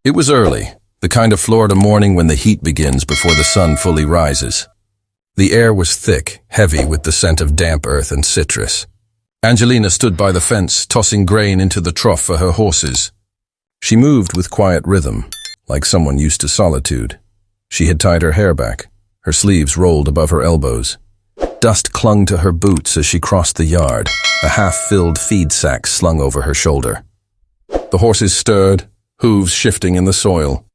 It was early, the kind of Florida morning when the heat begins before the sun fully rises. The air was thick, heavy with the scent of damp earth and citrus. Angelina stood by the fence, tossing grain into the trough for her horses. She moved with quiet rhythm, like someone used to solitude. She had tied her hair back, her sleeves rolled above her elbows. Dust clung to her boots as she crossed the yard, a half-filled feed sack slung over her shoulder. The horses stirred, hooves shifting in the soil.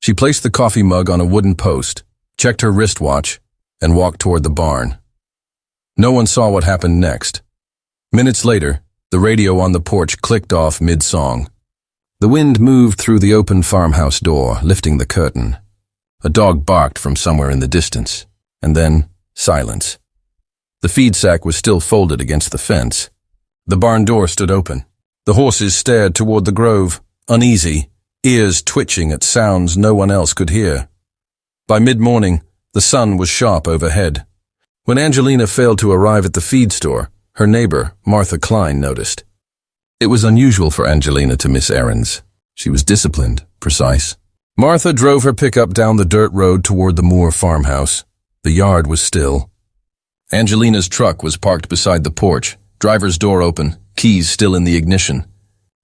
She placed the coffee mug on a wooden post, checked her wristwatch, and walked toward the barn. No one saw what happened next. Minutes later, the radio on the porch clicked off mid-song. The wind moved through the open farmhouse door, lifting the curtain. A dog barked from somewhere in the distance, and then silence. The feed sack was still folded against the fence. The barn door stood open. The horses stared toward the grove, uneasy, ears twitching at sounds no one else could hear. By mid-morning, the sun was sharp overhead. When Angelina failed to arrive at the feed store, her neighbor, Martha Klein, noticed. It was unusual for Angelina to miss errands. She was disciplined, precise. Martha drove her pickup down the dirt road toward the Moore farmhouse. The yard was still. Angelina's truck was parked beside the porch, driver's door open, keys still in the ignition.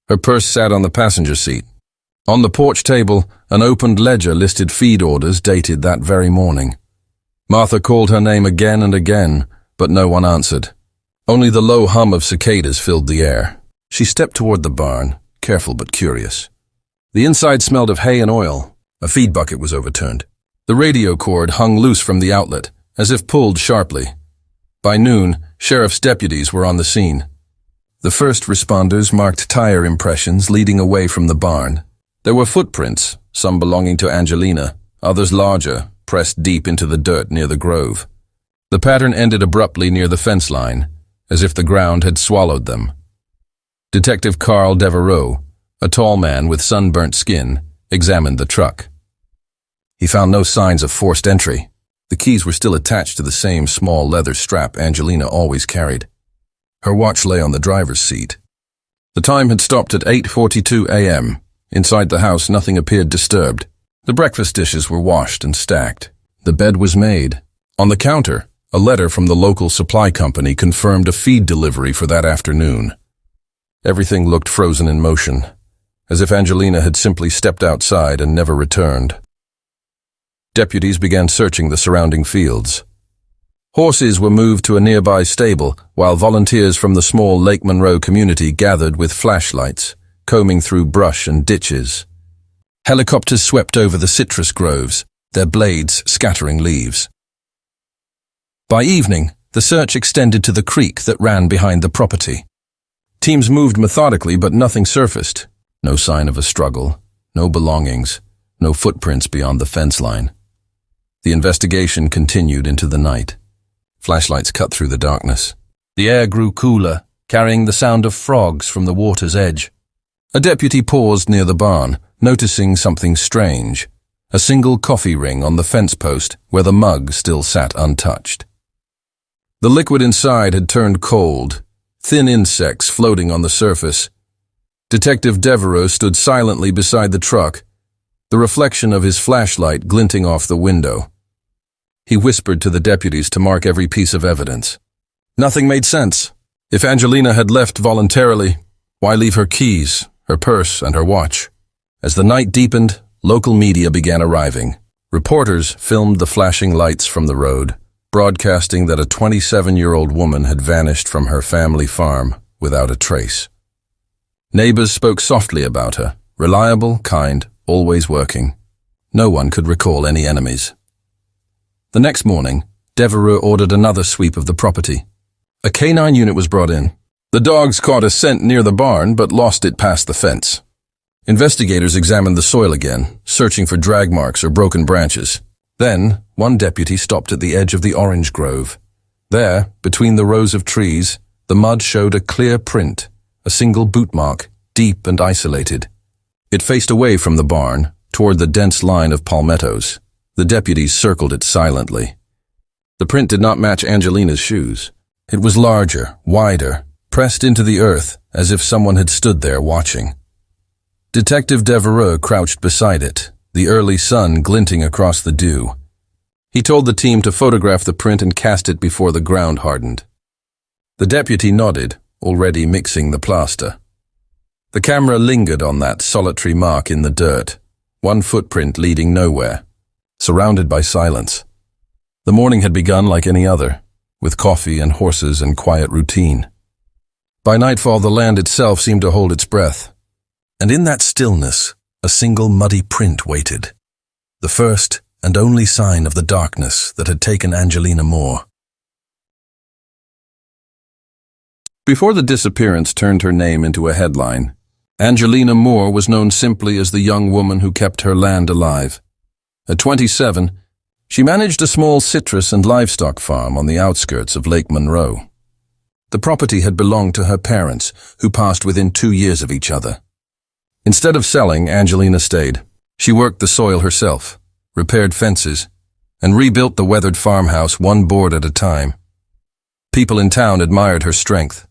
Her purse sat on the passenger seat. On the porch table, an opened ledger listed feed orders dated that very morning. Martha called her name again and again, but no one answered. Only the low hum of cicadas filled the air. She stepped toward the barn, careful but curious. The inside smelled of hay and oil. A feed bucket was overturned. The radio cord hung loose from the outlet, as if pulled sharply. By noon, sheriff's deputies were on the scene. The first responders marked tire impressions leading away from the barn. There were footprints, some belonging to Angelina, others larger, pressed deep into the dirt near the grove. The pattern ended abruptly near the fence line, as if the ground had swallowed them. Detective Carl Devereaux, a tall man with sunburnt skin, examined the truck. He found no signs of forced entry. The keys were still attached to the same small leather strap Angelina always carried. Her watch lay on the driver's seat. The time had stopped at 8:42 a.m. Inside the house, nothing appeared disturbed. The breakfast dishes were washed and stacked. The bed was made. On the counter, a letter from the local supply company confirmed a feed delivery for that afternoon. Everything looked frozen in motion, as if Angelina had simply stepped outside and never returned. Deputies began searching the surrounding fields. Horses were moved to a nearby stable, while volunteers from the small Lake Monroe community gathered with flashlights, combing through brush and ditches. Helicopters swept over the citrus groves, their blades scattering leaves. By evening, the search extended to the creek that ran behind the property. Teams moved methodically, but nothing surfaced. No sign of a struggle, no belongings, no footprints beyond the fence line. The investigation continued into the night. Flashlights cut through the darkness. The air grew cooler, carrying the sound of frogs from the water's edge. A deputy paused near the barn, noticing something strange. A single coffee ring on the fence post where the mug still sat untouched. The liquid inside had turned cold, thin insects floating on the surface. Detective Devereaux stood silently beside the truck, the reflection of his flashlight glinting off the window. He whispered to the deputies to mark every piece of evidence. Nothing made sense. If Angelina had left voluntarily, why leave her keys, her purse, and her watch? As the night deepened, local media began arriving. Reporters filmed the flashing lights from the road, broadcasting that a 27-year-old woman had vanished from her family farm without a trace. Neighbors spoke softly about her, reliable, kind, always working. No one could recall any enemies. The next morning, Devereaux ordered another sweep of the property. A canine unit was brought in. The dogs caught a scent near the barn, but lost it past the fence. Investigators examined the soil again, searching for drag marks or broken branches. Then, one deputy stopped at the edge of the orange grove. There, between the rows of trees, the mud showed a clear print, a single boot mark, deep and isolated. It faced away from the barn, toward the dense line of palmettos. The deputies circled it silently. The print did not match Angelina's shoes. It was larger, wider, pressed into the earth, as if someone had stood there watching. Detective Devereux crouched beside it, the early sun glinting across the dew. He told the team to photograph the print and cast it before the ground hardened. The deputy nodded, already mixing the plaster. The camera lingered on that solitary mark in the dirt, one footprint leading nowhere, surrounded by silence. The morning had begun like any other, with coffee and horses and quiet routine. By nightfall, the land itself seemed to hold its breath. And in that stillness, a single muddy print waited, the first and only sign of the darkness that had taken Angelina Moore. Before the disappearance turned her name into a headline, Angelina Moore was known simply as the young woman who kept her land alive. At 27, she managed a small citrus and livestock farm on the outskirts of Lake Monroe. The property had belonged to her parents, who passed within 2 years of each other. Instead of selling, Angelina stayed. She worked the soil herself, repaired fences, and rebuilt the weathered farmhouse one board at a time. People in town admired her strength.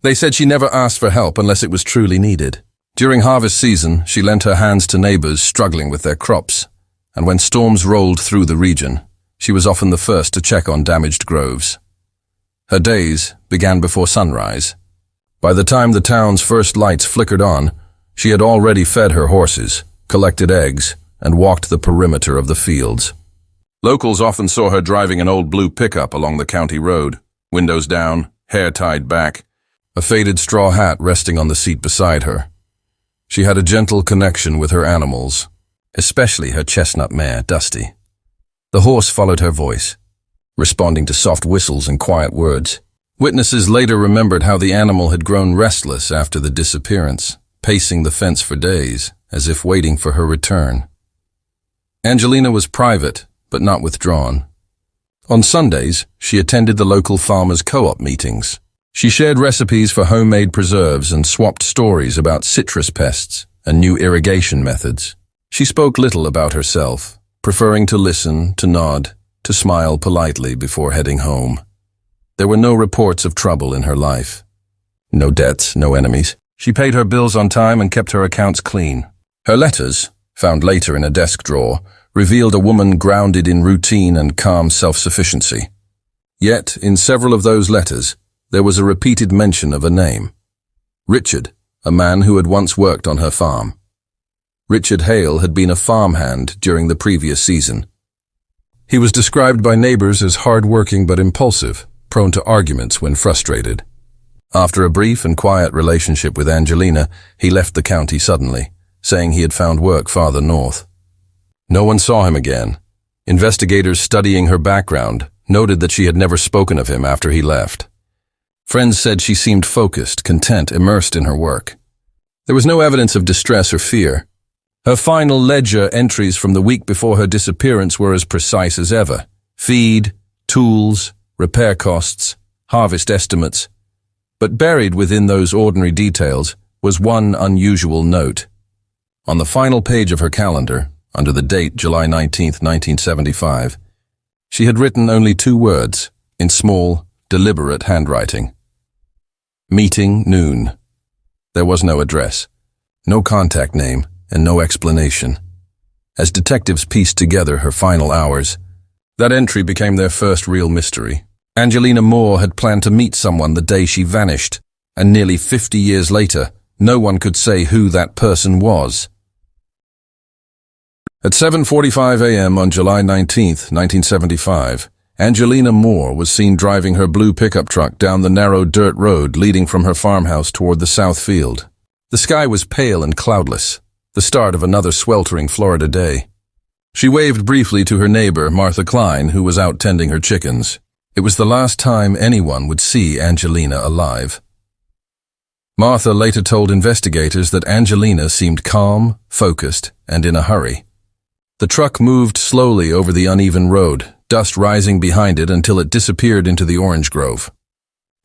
They said she never asked for help unless it was truly needed. During harvest season, she lent her hands to neighbors struggling with their crops, and when storms rolled through the region, she was often the first to check on damaged groves. Her days began before sunrise. By the time the town's first lights flickered on, she had already fed her horses, collected eggs, and walked the perimeter of the fields. Locals often saw her driving an old blue pickup along the county road, windows down, hair tied back, a faded straw hat resting on the seat beside her. She had a gentle connection with her animals, especially her chestnut mare, Dusty. The horse followed her voice, responding to soft whistles and quiet words. Witnesses later remembered how the animal had grown restless after the disappearance, pacing the fence for days, as if waiting for her return. Angelina was private, but not withdrawn. On Sundays, she attended the local farmers' co-op meetings. She shared recipes for homemade preserves and swapped stories about citrus pests and new irrigation methods. She spoke little about herself, preferring to listen, to nod, to smile politely before heading home. There were no reports of trouble in her life. No debts, no enemies. She paid her bills on time and kept her accounts clean. Her letters, found later in a desk drawer, revealed a woman grounded in routine and calm self-sufficiency. Yet, in several of those letters, there was a repeated mention of a name. Richard, a man who had once worked on her farm. Richard Hale had been a farmhand during the previous season. He was described by neighbors as hard-working but impulsive, prone to arguments when frustrated. After a brief and quiet relationship with Angelina, he left the county suddenly, saying he had found work farther north. No one saw him again. Investigators studying her background noted that she had never spoken of him after he left. Friends said she seemed focused, content, immersed in her work. There was no evidence of distress or fear. Her final ledger entries from the week before her disappearance were as precise as ever. Feed, tools, repair costs, harvest estimates. But buried within those ordinary details was one unusual note. On the final page of her calendar, under the date July 19, 1975, she had written only 2 words, in small, deliberate handwriting. Meeting noon. There was no address, no contact name, and no explanation. As detectives pieced together her final hours, that entry became their first real mystery. Angelina Moore had planned to meet someone the day she vanished, and nearly 50 years later, no one could say who that person was. At 7:45 a.m. on July 19, 1975, Angelina Moore was seen driving her blue pickup truck down the narrow dirt road leading from her farmhouse toward the south field. The sky was pale and cloudless, the start of another sweltering Florida day. She waved briefly to her neighbor, Martha Klein, who was out tending her chickens. It was the last time anyone would see Angelina alive. Martha later told investigators that Angelina seemed calm, focused, and in a hurry. The truck moved slowly over the uneven road, dust rising behind it until it disappeared into the orange grove.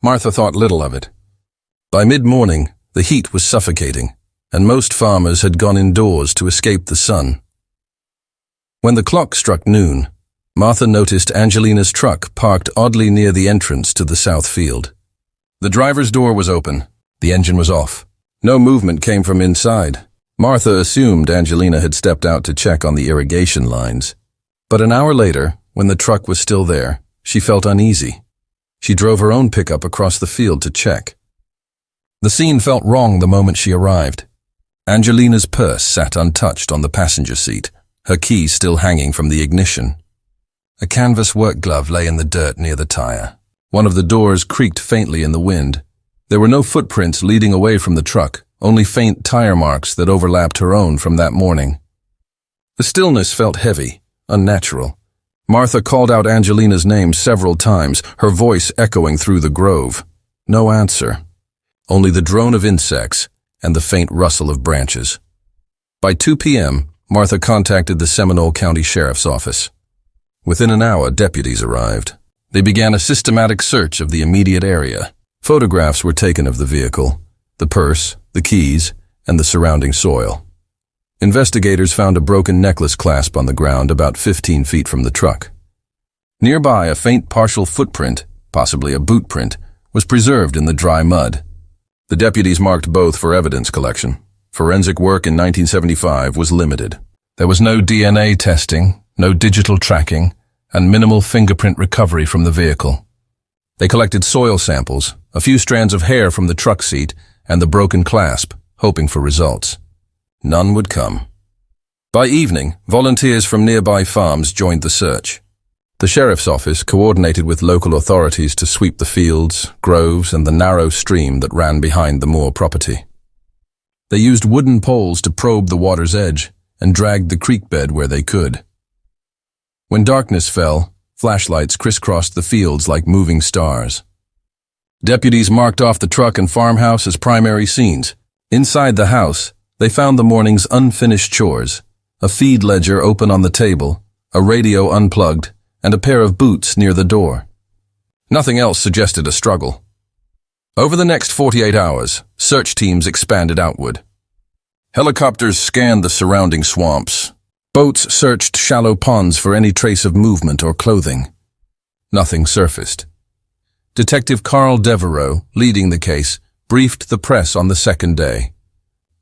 Martha thought little of it. By mid-morning, the heat was suffocating, and most farmers had gone indoors to escape the sun. When the clock struck noon, Martha noticed Angelina's truck parked oddly near the entrance to the south field. The driver's door was open. The engine was off. No movement came from inside. Martha assumed Angelina had stepped out to check on the irrigation lines. But an hour later, when the truck was still there, she felt uneasy. She drove her own pickup across the field to check. The scene felt wrong the moment she arrived. Angelina's purse sat untouched on the passenger seat, her keys still hanging from the ignition. A canvas work glove lay in the dirt near the tire. One of the doors creaked faintly in the wind. There were no footprints leading away from the truck, only faint tire marks that overlapped her own from that morning. The stillness felt heavy, unnatural. Martha called out Angelina's name several times, her voice echoing through the grove. No answer. Only the drone of insects and the faint rustle of branches. By 2 p.m., Martha contacted the Seminole County Sheriff's Office. Within an hour, deputies arrived. They began a systematic search of the immediate area. Photographs were taken of the vehicle, the purse, the keys, and the surrounding soil. Investigators found a broken necklace clasp on the ground about 15 feet from the truck. Nearby, a faint partial footprint, possibly a boot print, was preserved in the dry mud. The deputies marked both for evidence collection. Forensic work in 1975 was limited. There was no DNA testing, no digital tracking, and minimal fingerprint recovery from the vehicle. They collected soil samples, a few strands of hair from the truck seat, and the broken clasp, hoping for results. None would come. By evening, volunteers from nearby farms joined the search. The sheriff's office coordinated with local authorities to sweep the fields, groves, and the narrow stream that ran behind the Moore property. They used wooden poles to probe the water's edge and dragged the creek bed where they could. When darkness fell, flashlights crisscrossed the fields like moving stars. Deputies marked off the truck and farmhouse as primary scenes. Inside the house, they found the morning's unfinished chores, a feed ledger open on the table, a radio unplugged, and a pair of boots near the door. Nothing else suggested a struggle. Over the next 48 hours, search teams expanded outward. Helicopters scanned the surrounding swamps. Boats searched shallow ponds for any trace of movement or clothing. Nothing surfaced. Detective Carl Devereaux, leading the case, briefed the press on the second day.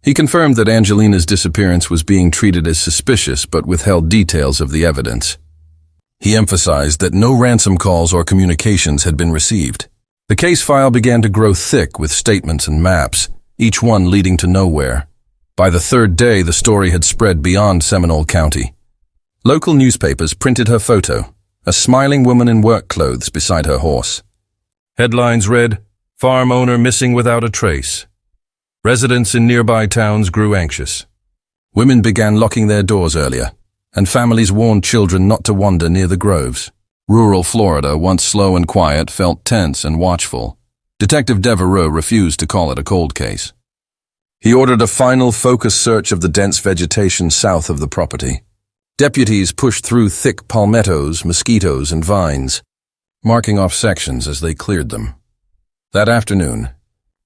He confirmed that Angelina's disappearance was being treated as suspicious but withheld details of the evidence. He emphasized that no ransom calls or communications had been received. The case file began to grow thick with statements and maps, each one leading to nowhere. By the third day, the story had spread beyond Seminole County. Local newspapers printed her photo, a smiling woman in work clothes beside her horse. Headlines read, "Farm owner missing without a trace." Residents in nearby towns grew anxious. Women began locking their doors earlier, and families warned children not to wander near the groves. Rural Florida, once slow and quiet, felt tense and watchful. Detective Devereaux refused to call it a cold case. He ordered a final focused search of the dense vegetation south of the property. Deputies pushed through thick palmettos, mosquitoes, and vines, marking off sections as they cleared them. That afternoon,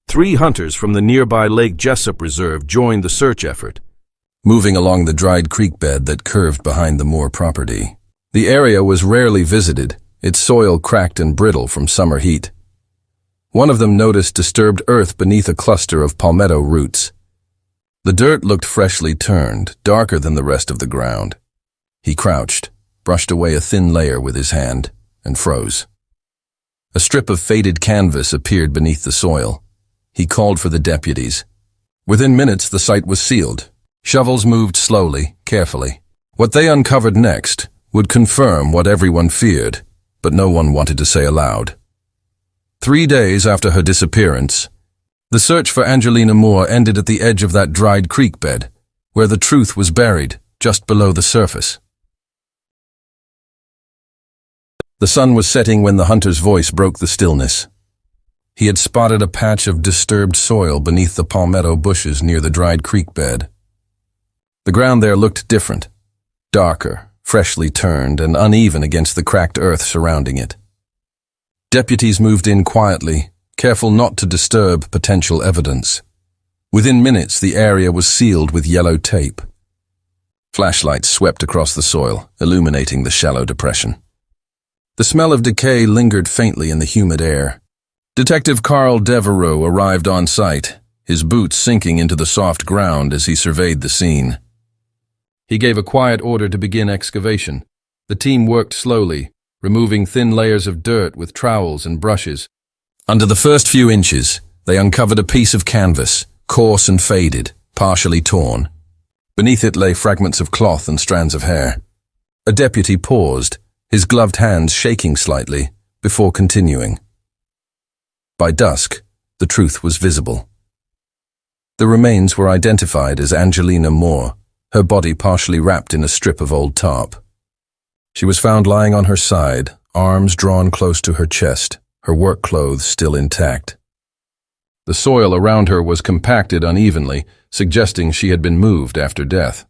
3 hunters from the nearby Lake Jessup Reserve joined the search effort, moving along the dried creek bed that curved behind the Moore property. The area was rarely visited, its soil cracked and brittle from summer heat. One of them noticed disturbed earth beneath a cluster of palmetto roots. The dirt looked freshly turned, darker than the rest of the ground. He crouched, brushed away a thin layer with his hand, and froze. A strip of faded canvas appeared beneath the soil. He called for the deputies. Within minutes, the site was sealed. Shovels moved slowly, carefully. What they uncovered next would confirm what everyone feared, but no one wanted to say aloud. 3 days after her disappearance, the search for Angelina Moore ended at the edge of that dried creek bed, where the truth was buried just below the surface. The sun was setting when the hunter's voice broke the stillness. He had spotted a patch of disturbed soil beneath the palmetto bushes near the dried creek bed. The ground there looked different, darker, freshly turned, and uneven against the cracked earth surrounding it. Deputies moved in quietly, careful not to disturb potential evidence. Within minutes, the area was sealed with yellow tape. Flashlights swept across the soil, illuminating the shallow depression. The smell of decay lingered faintly in the humid air. Detective Carl Devereaux arrived on site, his boots sinking into the soft ground as he surveyed the scene. He gave a quiet order to begin excavation. The team worked slowly, removing thin layers of dirt with trowels and brushes. Under the first few inches, they uncovered a piece of canvas, coarse and faded, partially torn. Beneath it lay fragments of cloth and strands of hair. A deputy paused, his gloved hands shaking slightly, before continuing. By dusk, the truth was visible. The remains were identified as Angelina Moore, her body partially wrapped in a strip of old tarp. She was found lying on her side, arms drawn close to her chest, her work clothes still intact. The soil around her was compacted unevenly, suggesting she had been moved after death.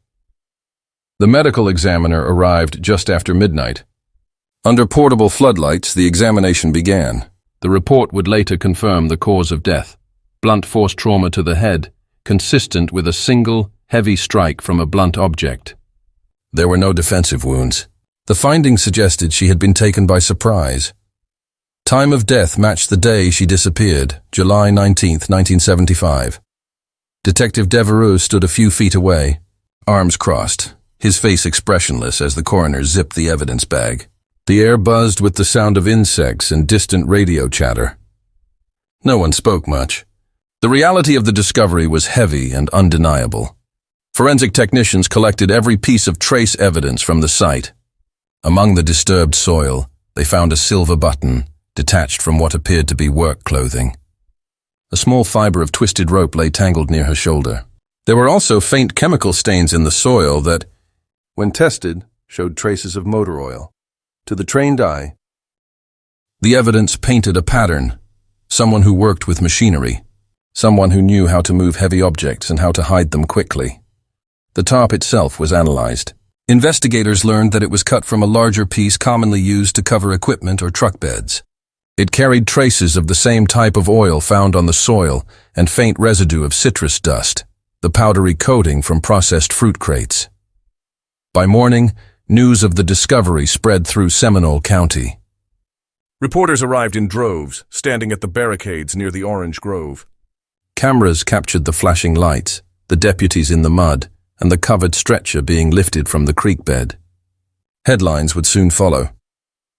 The medical examiner arrived just after midnight. Under portable floodlights, the examination began. The report would later confirm the cause of death: blunt force trauma to the head, consistent with a single, heavy strike from a blunt object. There were no defensive wounds. The findings suggested she had been taken by surprise. Time of death matched the day she disappeared, July 19, 1975. Detective Devereux stood a few feet away, arms crossed, his face expressionless as the coroner zipped the evidence bag. The air buzzed with the sound of insects and distant radio chatter. No one spoke much. The reality of the discovery was heavy and undeniable. Forensic technicians collected every piece of trace evidence from the site. Among the disturbed soil, they found a silver button, detached from what appeared to be work clothing. A small fiber of twisted rope lay tangled near her shoulder. There were also faint chemical stains in the soil that, when tested, showed traces of motor oil. To the trained eye, the evidence painted a pattern: someone who worked with machinery, someone who knew how to move heavy objects and how to hide them quickly. The tarp itself was analyzed. Investigators learned that it was cut from a larger piece commonly used to cover equipment or truck beds. It carried traces of the same type of oil found on the soil and faint residue of citrus dust, the powdery coating from processed fruit crates. By morning, news of the discovery spread through Seminole County. Reporters arrived in droves, standing at the barricades near the orange grove. Cameras captured the flashing lights, the deputies in the mud, and the covered stretcher being lifted from the creek bed. Headlines would soon follow.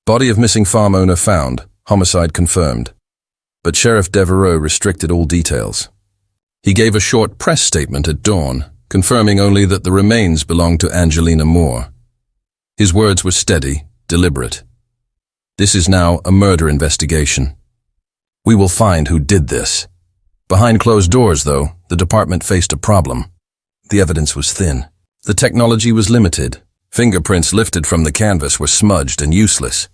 Body of missing farm owner found, homicide confirmed. But Sheriff Devereux restricted all details. He gave a short press statement at dawn, confirming only that the remains belonged to Angelina Moore. His words were steady, deliberate. This is now a murder investigation. We will find who did this. Behind closed doors, though, the department faced a problem. The evidence was thin. The technology was limited. Fingerprints lifted from the canvas were smudged and useless.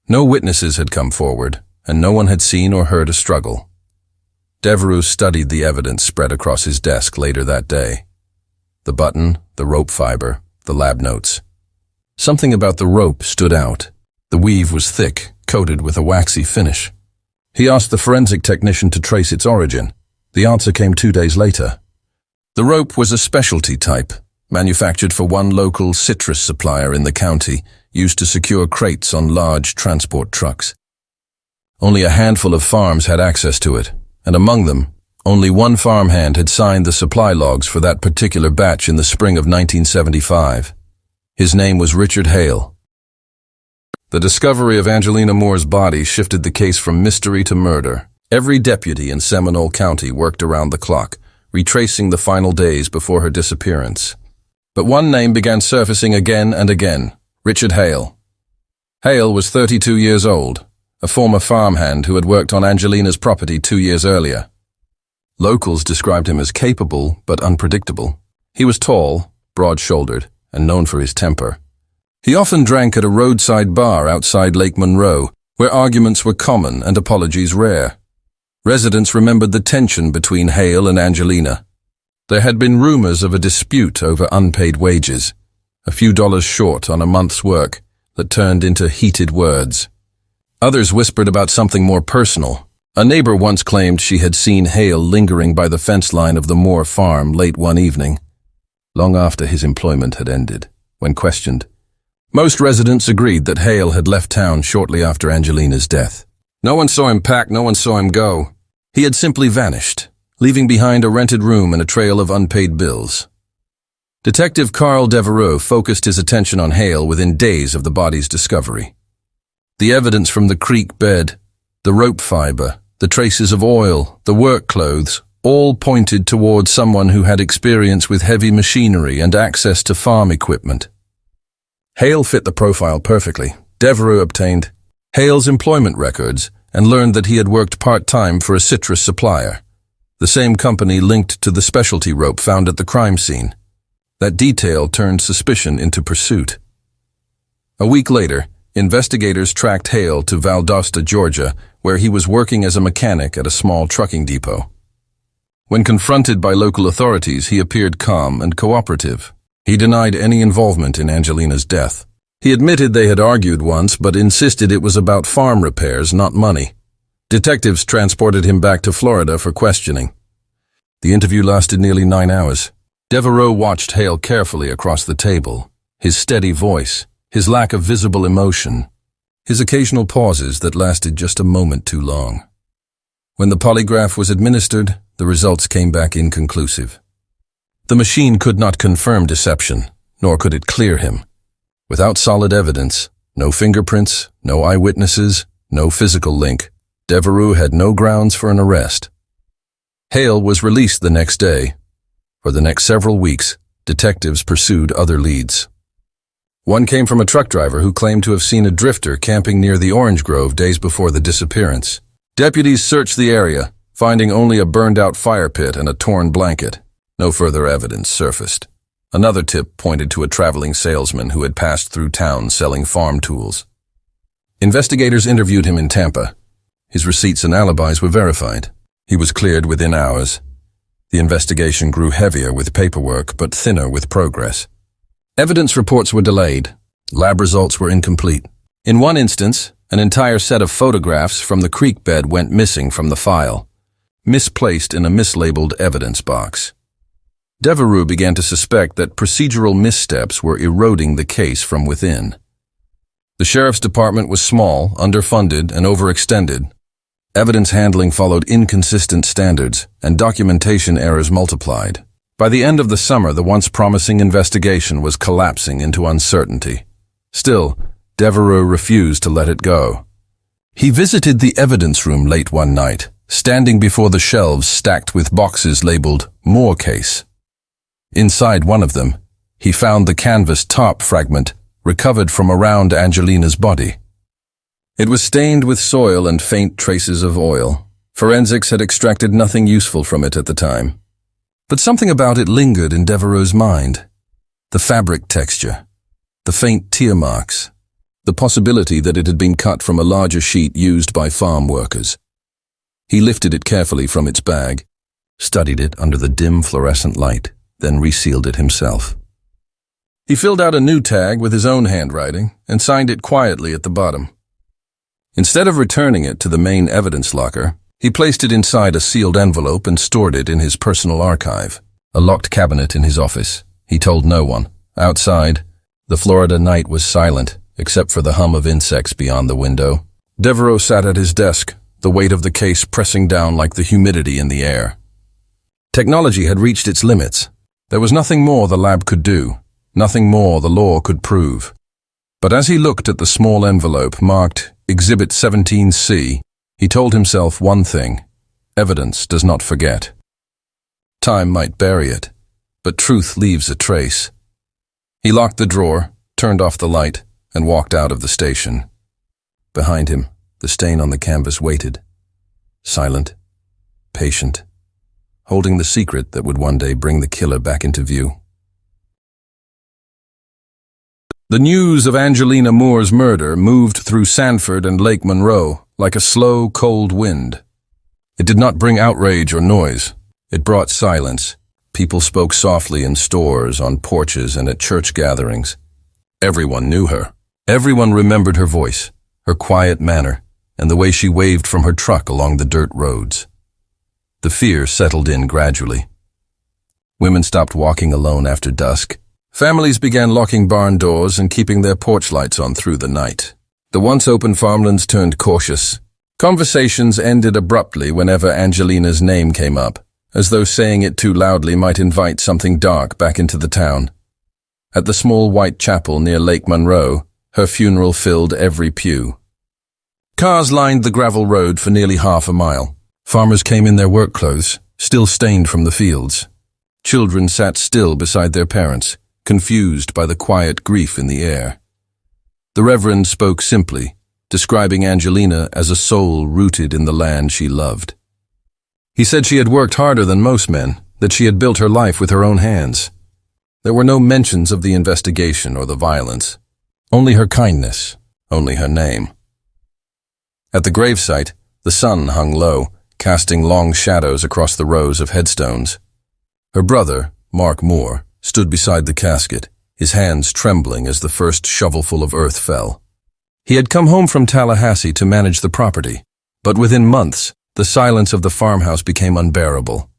No witnesses had come forward, and no one had seen or heard a struggle. Devereux studied the evidence spread across his desk later that day. The button, the rope fiber, the lab notes. Something about the rope stood out. The weave was thick, coated with a waxy finish. He asked the forensic technician to trace its origin. The answer came 2 days later. The rope was a specialty type, manufactured for one local citrus supplier in the county, used to secure crates on large transport trucks. Only a handful of farms had access to it, and among them, only one farmhand had signed the supply logs for that particular batch in the spring of 1975. His name was Richard Hale. The discovery of Angelina Moore's body shifted the case from mystery to murder. Every deputy in Seminole County worked around the clock, retracing the final days before her disappearance. But one name began surfacing again and again: Richard Hale. Hale was 32 years old, a former farmhand who had worked on Angelina's property 2 years earlier. Locals described him as capable but unpredictable. He was tall, broad-shouldered, and known for his temper. He often drank at a roadside bar outside Lake Monroe, where arguments were common and apologies rare. Residents remembered the tension between Hale and Angelina. There had been rumors of a dispute over unpaid wages, a few dollars short on a month's work, that turned into heated words. Others whispered about something more personal. A neighbor once claimed she had seen Hale lingering by the fence line of the Moore farm late one evening, long after his employment had ended. When questioned, most residents agreed that Hale had left town shortly after Angelina's death. No one saw him pack, no one saw him go. He had simply vanished, leaving behind a rented room and a trail of unpaid bills. Detective Carl Devereaux focused his attention on Hale within days of the body's discovery. The evidence from the creek bed, the rope fiber, the traces of oil, the work clothes, all pointed towards someone who had experience with heavy machinery and access to farm equipment. Hale fit the profile perfectly. Devereaux obtained Hale's employment records and learned that he had worked part-time for a citrus supplier, the same company linked to the specialty rope found at the crime scene. That detail turned suspicion into pursuit. A week later, investigators tracked Hale to Valdosta, Georgia, where he was working as a mechanic at a small trucking depot. When confronted by local authorities, he appeared calm and cooperative. He denied any involvement in Angelina's death. He admitted they had argued once, but insisted it was about farm repairs, not money. Detectives transported him back to Florida for questioning. The interview lasted nearly 9 hours. Devereaux watched Hale carefully across the table, his steady voice, his lack of visible emotion, his occasional pauses that lasted just a moment too long. When the polygraph was administered, the results came back inconclusive. The machine could not confirm deception, nor could it clear him. Without solid evidence, no fingerprints, no eyewitnesses, no physical link, Devereaux had no grounds for an arrest. Hale was released the next day. For the next several weeks, detectives pursued other leads. One came from a truck driver who claimed to have seen a drifter camping near the orange grove days before the disappearance. Deputies searched the area, finding only a burned-out fire pit and a torn blanket. No further evidence surfaced. Another tip pointed to a traveling salesman who had passed through town selling farm tools. Investigators interviewed him in Tampa. His receipts and alibis were verified. He was cleared within hours. The investigation grew heavier with paperwork, but thinner with progress. Evidence reports were delayed. Lab results were incomplete. In one instance, an entire set of photographs from the creek bed went missing from the file, misplaced in a mislabeled evidence box. Devereaux began to suspect that procedural missteps were eroding the case from within. The sheriff's department was small, underfunded, and overextended. Evidence handling followed inconsistent standards, and documentation errors multiplied. By the end of the summer, the once promising investigation was collapsing into uncertainty. Still, Devereaux refused to let it go. He visited the evidence room late one night, standing before the shelves stacked with boxes labeled "More Case." Inside one of them, he found the canvas top fragment recovered from around Angelina's body. It was stained with soil and faint traces of oil. Forensics had extracted nothing useful from it at the time. But something about it lingered in Devereaux's mind. The fabric texture, the faint tear marks, the possibility that it had been cut from a larger sheet used by farm workers. He lifted it carefully from its bag, studied it under the dim fluorescent light, then resealed it himself. He filled out a new tag with his own handwriting and signed it quietly at the bottom. Instead of returning it to the main evidence locker, he placed it inside a sealed envelope and stored it in his personal archive, a locked cabinet in his office. He told no one. Outside, the Florida night was silent, except for the hum of insects beyond the window. Devereaux sat at his desk, the weight of the case pressing down like the humidity in the air. Technology had reached its limits. There was nothing more the lab could do, nothing more the law could prove. But as he looked at the small envelope marked Exhibit 17C, he told himself one thing: evidence does not forget. Time might bury it, but truth leaves a trace. He locked the drawer, turned off the light, and walked out of the station. Behind him, the stain on the canvas waited, silent, patient, holding the secret that would one day bring the killer back into view. The news of Angelina Moore's murder moved through Sanford and Lake Monroe like a slow, cold wind. It did not bring outrage or noise. It brought silence. People spoke softly in stores, on porches, and at church gatherings. Everyone knew her. Everyone remembered her voice, her quiet manner, and the way she waved from her truck along the dirt roads. The fear settled in gradually. Women stopped walking alone after dusk. Families began locking barn doors and keeping their porch lights on through the night. The once open farmlands turned cautious. Conversations ended abruptly whenever Angelina's name came up, as though saying it too loudly might invite something dark back into the town. At the small white chapel near Lake Monroe, her funeral filled every pew. Cars lined the gravel road for nearly half a mile. Farmers came in their work clothes, still stained from the fields. Children sat still beside their parents, confused by the quiet grief in the air. The Reverend spoke simply, describing Angelina as a soul rooted in the land she loved. He said she had worked harder than most men, that she had built her life with her own hands. There were no mentions of the investigation or the violence. Only her kindness, only her name. At the gravesite, the sun hung low, casting long shadows across the rows of headstones. Her brother, Mark Moore, stood beside the casket, his hands trembling as the first shovelful of earth fell. He had come home from Tallahassee to manage the property, but within months, the silence of the farmhouse became unbearable.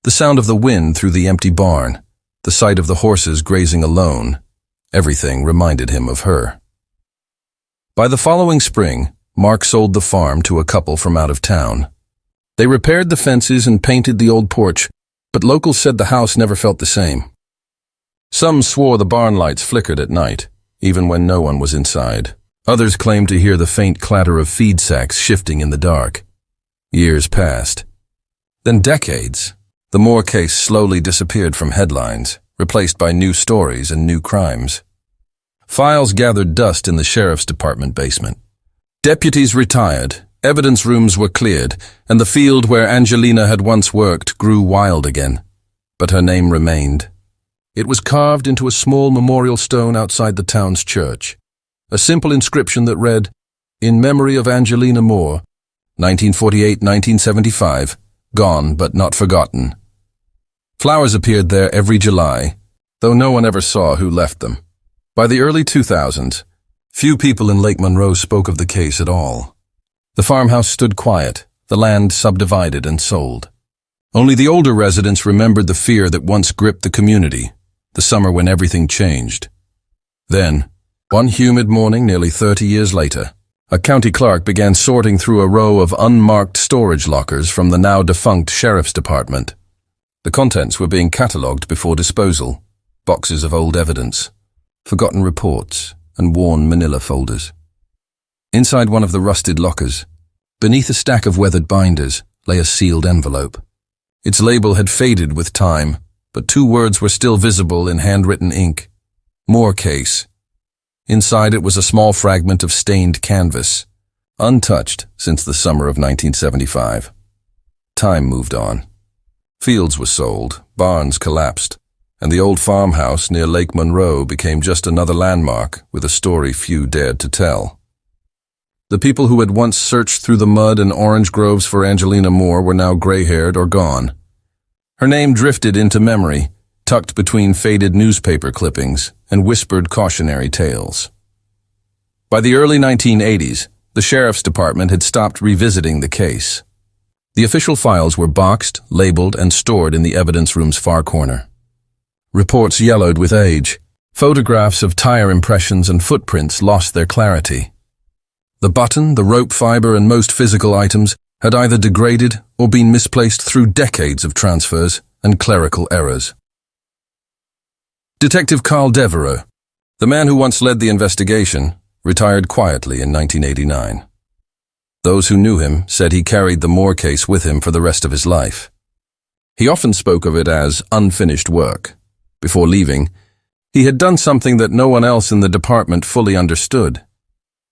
The sound of the wind through the empty barn, the sight of the horses grazing alone, everything reminded him of her. By the following spring, Mark sold the farm to a couple from out of town. They repaired the fences and painted the old porch, but locals said the house never felt the same. Some swore the barn lights flickered at night, even when no one was inside. Others claimed to hear the faint clatter of feed sacks shifting in the dark. Years passed. Then decades. The Moore case slowly disappeared from headlines, replaced by new stories and new crimes. Files gathered dust in the sheriff's department basement. Deputies retired, evidence rooms were cleared, and the field where Angelina had once worked grew wild again. But her name remained. It was carved into a small memorial stone outside the town's church. A simple inscription that read, "In memory of Angelina Moore, 1948-1975, gone but not forgotten." Flowers appeared there every July, though no one ever saw who left them. By the early 2000s, few people in Lake Monroe spoke of the case at all. The farmhouse stood quiet, the land subdivided and sold. Only the older residents remembered the fear that once gripped the community, the summer when everything changed. Then, one humid morning nearly 30 years later, a county clerk began sorting through a row of unmarked storage lockers from the now-defunct sheriff's department. The contents were being catalogued before disposal, boxes of old evidence, forgotten reports, and worn manila folders. Inside one of the rusted lockers, beneath a stack of weathered binders, lay a sealed envelope. Its label had faded with time, but two words were still visible in handwritten ink. Moore case. Inside it was a small fragment of stained canvas, untouched since the summer of 1975. Time moved on. Fields were sold, barns collapsed, and the old farmhouse near Lake Monroe became just another landmark with a story few dared to tell. The people who had once searched through the mud and orange groves for Angelina Moore were now gray-haired or gone. Her name drifted into memory, tucked between faded newspaper clippings and whispered cautionary tales. By the early 1980s, the sheriff's department had stopped revisiting the case. The official files were boxed, labeled, and stored in the evidence room's far corner. Reports yellowed with age. Photographs of tire impressions and footprints lost their clarity. The button, the rope fiber, and most physical items had either degraded or been misplaced through decades of transfers and clerical errors. Detective Carl Devereaux, the man who once led the investigation, retired quietly in 1989. Those who knew him said he carried the Moore case with him for the rest of his life. He often spoke of it as unfinished work. Before leaving, he had done something that no one else in the department fully understood.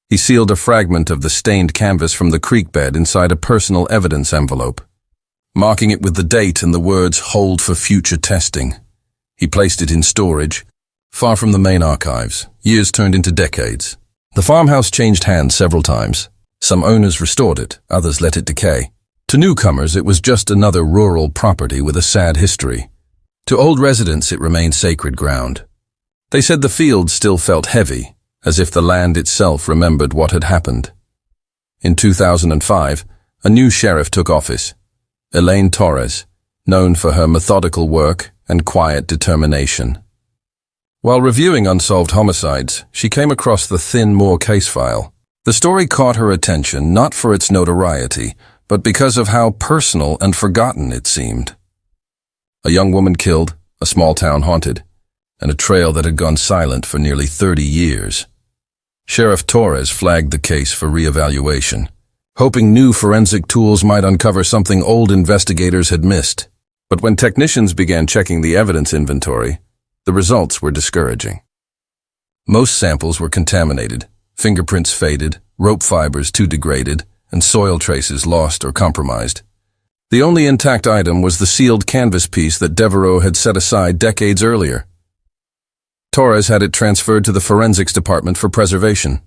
He sealed a fragment of the stained canvas from the creek bed inside a personal evidence envelope, marking it with the date and the words "Hold for future testing." He placed it in storage, far from the main archives. Years turned into decades. The farmhouse changed hands several times. Some owners restored it, others let it decay. To newcomers, it was just another rural property with a sad history. To old residents, it remained sacred ground. They said the fields still felt heavy, as if the land itself remembered what had happened. In 2005, a new sheriff took office, Elaine Torres, known for her methodical work and quiet determination. While reviewing unsolved homicides, she came across the thin Moore case file. The story caught her attention not for its notoriety, but because of how personal and forgotten it seemed. A young woman killed, a small town haunted, and a trail that had gone silent for nearly 30 years. Sheriff Torres flagged the case for reevaluation, hoping new forensic tools might uncover something old investigators had missed. But when technicians began checking the evidence inventory, the results were discouraging. Most samples were contaminated, fingerprints faded, rope fibers too degraded, and soil traces lost or compromised. The only intact item was the sealed canvas piece that Devereaux had set aside decades earlier. Torres had it transferred to the forensics department for preservation.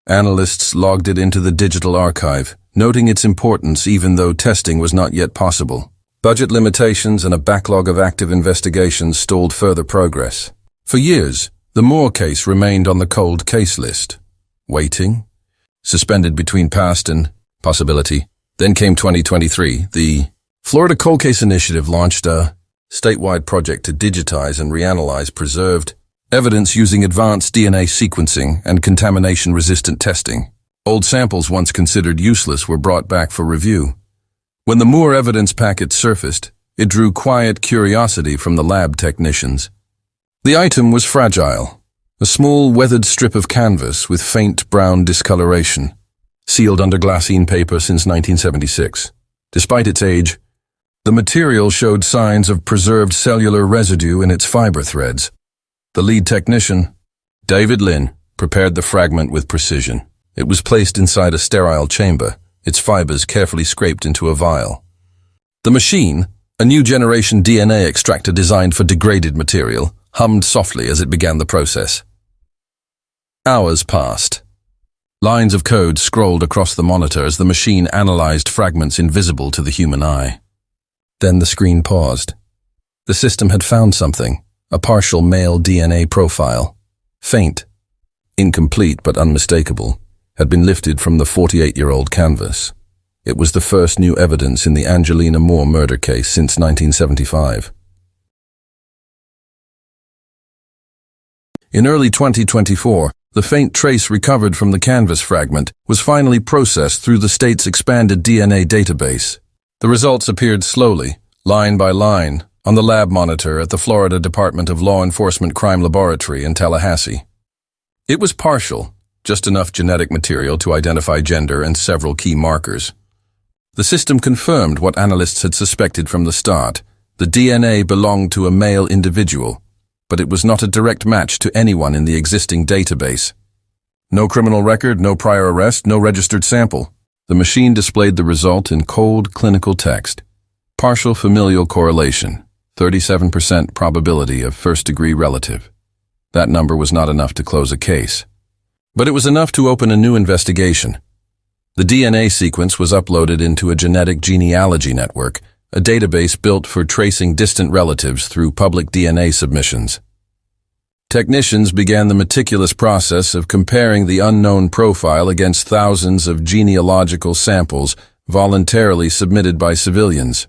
Analysts logged it into the digital archive, noting its importance even though testing was not yet possible. Budget limitations and a backlog of active investigations stalled further progress. For years, the Moore case remained on the cold case list, waiting, suspended between past and possibility. Then came 2023. The Florida Cold Case Initiative launched a statewide project to digitize and reanalyze preserved evidence using advanced DNA sequencing and contamination-resistant testing. Old samples once considered useless were brought back for review. When the Moore evidence packet surfaced, it drew quiet curiosity from the lab technicians. The item was fragile, a small weathered strip of canvas with faint brown discoloration, sealed under glassine paper since 1976. Despite its age, the material showed signs of preserved cellular residue in its fiber threads. The lead technician, David Lynn, prepared the fragment with precision. It was placed inside a sterile chamber, its fibers carefully scraped into a vial. The machine, a new generation DNA extractor designed for degraded material, hummed softly as it began the process. Hours passed. Lines of code scrolled across the monitor as the machine analyzed fragments invisible to the human eye. Then the screen paused. The system had found something, a partial male DNA profile. Faint, incomplete but unmistakable, had been lifted from the 48-year-old canvas. It was the first new evidence in the Angelina Moore murder case since 1975. In early 2024, the faint trace recovered from the canvas fragment was finally processed through the state's expanded DNA database. The results appeared slowly, line by line, on the lab monitor at the Florida Department of Law Enforcement Crime Laboratory in Tallahassee. It was partial, just enough genetic material to identify gender and several key markers. The system confirmed what analysts had suspected from the start. The DNA belonged to a male individual, but it was not a direct match to anyone in the existing database. No criminal record, no prior arrest, no registered sample. The machine displayed the result in cold clinical text. Partial familial correlation, 37% probability of first-degree relative. That number was not enough to close a case. But it was enough to open a new investigation. The DNA sequence was uploaded into a genetic genealogy network, a database built for tracing distant relatives through public DNA submissions. Technicians began the meticulous process of comparing the unknown profile against thousands of genealogical samples voluntarily submitted by civilians.